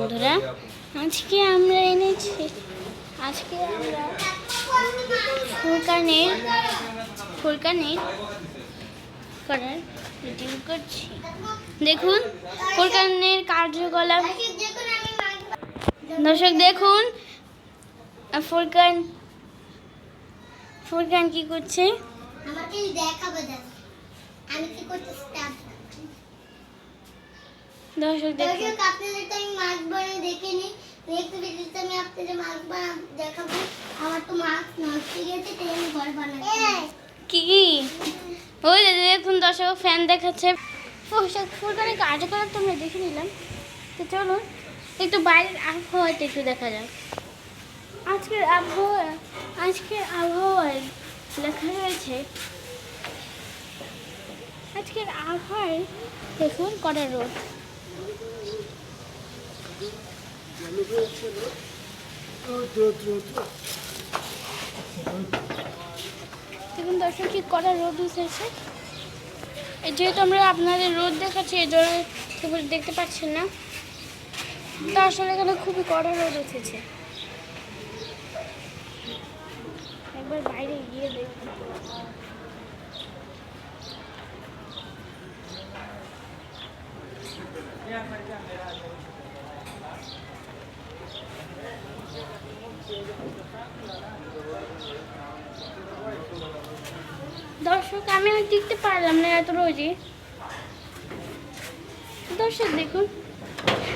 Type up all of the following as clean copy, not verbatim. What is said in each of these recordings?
বন্ধুরা, আজকে আমরা এনেছি ফুরকানের করার রিভিউ করছি। দেখুন ফুরকানের কার্যকলাপ। দর্শক দেখুন ফুরকান কি করছে। আমাকে দেখাবে, আমি কি করতেছি। দর্শক আপনাদের তো আমি মাছ বানিয়ে দেখিনি, নেক্সট ভিডিওতে আমি আপনাদের মাছ বানাবো দেখাবো। আমার তো মাছ নষ্ট হয়ে গেছে, তাই আমি ঘর বানাচ্ছি। কি ওই দেখুন দর্শক ফ্যান দেখাচ্ছে। ফুরকানের কার্যকলাপ তো আমরা দেখে নিলাম, তো চলুন একটু বাইরের আবহাওয়াটা একটু দেখা যাক। আজকের আবহাওয়ায় লেখা রয়েছে, আজকের আবহাওয়ায় দেখুন কড়া রোদ। দেখুন দর্শক কি কড়া রোদ উঠেছে। যেহেতু আমরা আপনাদের রোদ দেখাচ্ছি এই জন্য দেখতে পাচ্ছেন না, তো আসলে এখানে খুবই কড়া রোদ উঠেছে। একবার বাইরে গিয়ে দেখুন। দর্শক আমি আর টিকতে পারলাম না এত রোজই। দর্শক দেখুন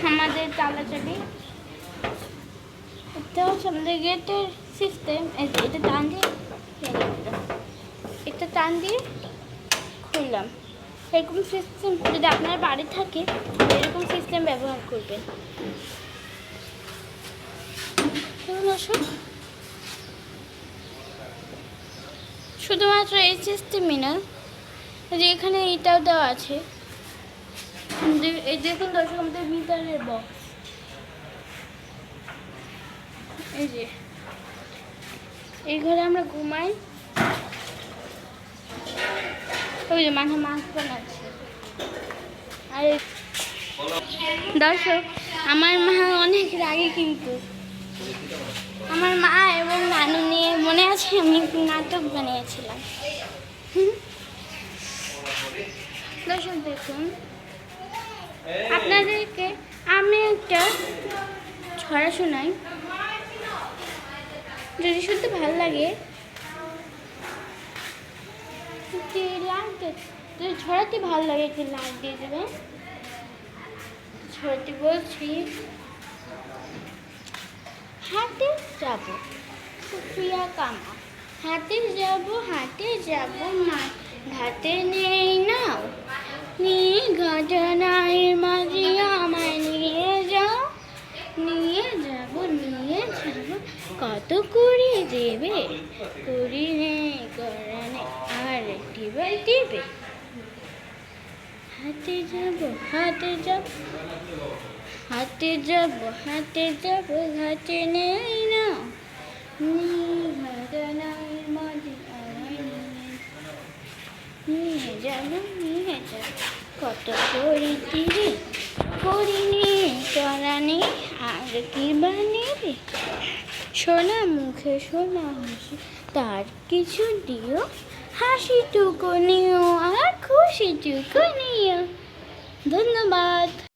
আমাদের চালাচালি, এটা হচ্ছে আমাদের গেটের সিস্টেম। এটা টান দিয়ে খুললাম। এরকম সিস্টেম যদি আপনার বাড়ি থাকে এরকম সিস্টেম ব্যবহার করবেন। দর্শক শুধুমাত্র এই সিস্টেমই না, যে এখানে এটাও দেওয়া আছে। এই দেখুন দর্শক আমাদের মিটারের বক্স, এই যে এই ঘরে আমরা ঘুমাই। ওই যে মাথা মাছ বানাচ্ছে। আর দর্শক আমার মা অনেক রাগে, কিন্তু আমার মা এবং নানু নিয়ে মনে আছে আমি নাটক বানিয়েছিলাম। দর্শক দেখুন আপনাদেরকে আমি একটা ছড়া শোনাই, যদি শুনতে ভালো লাগে যদি ছড়াতে ভালো লাগে একটি লাইক দিয়ে দেবেন। ছড়াতে বলছি, হাটে যাব সুপ্রিয়া কামা, হাটে যাব মা, ঘাটে নেই নাও, নিয়ে ঘটনার মাঝে আমায় নিয়ে যাব, কত করে দেবে, করি নেই করানে আর একটি বার দেবে। হাটে যাব ঘাটে নেই না, নিয়ে যাব কত করে দিবে, করিনি করানি আর কি বানিয়ে। সোনা মুখে সোনা হাসি, তার কিছু দিও, হাসিটুকু নিও আর খুশিটুকু নিও। ধন্যবাদ।